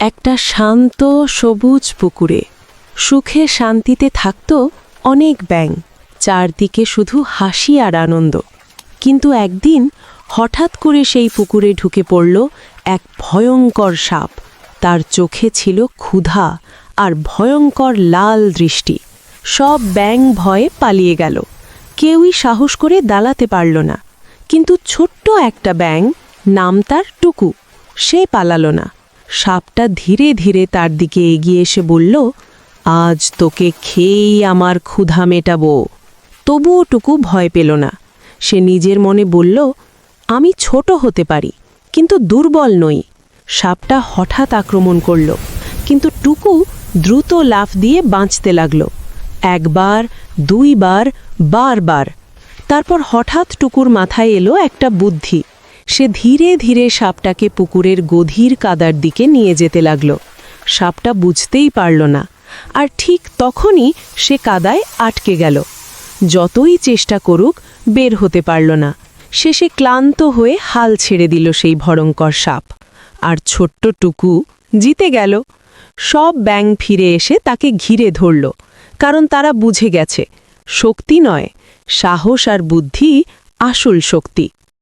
একটা শান্ত সবুজ পুকুরে সুখে শান্তিতে থাকত অনেক ব্যাঙ। চারদিকে শুধু হাসি আর আনন্দ। কিন্তু একদিন হঠাৎ করে সেই পুকুরে ঢুকে পড়ল এক ভয়ঙ্কর সাপ। তার চোখে ছিল ক্ষুধা আর ভয়ঙ্কর লাল দৃষ্টি। সব ব্যাঙ ভয়ে পালিয়ে গেল। কেউই সাহস করে দাঁড়াতে পারল না। কিন্তু ছোট্ট একটা ব্যাঙ, নাম তার টুকু, সে পালালো না। সাপটা ধীরে ধীরে তার দিকে এগিয়ে এসে বলল, আজ তোকে খেয়েই আমার ক্ষুধা মেটাবো। তবুও টুকু ভয় পেল না। সে নিজের মনে বলল, আমি ছোট হতে পারি, কিন্তু দুর্বল নই। সাপটা হঠাৎ আক্রমণ করল, কিন্তু টুকু দ্রুত লাফ দিয়ে বাঁচতে লাগল। একবার, দুইবার, বারবার। তারপর হঠাৎ টুকুর মাথায় এলো একটা বুদ্ধি। সে ধীরে ধীরে সাপটাকে পুকুরের গভীর কাদার দিকে নিয়ে যেতে লাগল। সাপটা বুঝতেই পারল না, আর ঠিক তখনই সে কাদায় আটকে গেল। যতই চেষ্টা করুক, বের হতে পারল না। শেষে ক্লান্ত হয়ে হাল ছেড়ে দিল সেই ভয়ঙ্কর সাপ। আর ছোট্ট টুকু জিতে গেল। সব ব্যাঙ ফিরে এসে তাকে ঘিরে ধরল, কারণ তারা বুঝে গেছে শক্তি নয়, সাহস আর বুদ্ধি আসল শক্তি।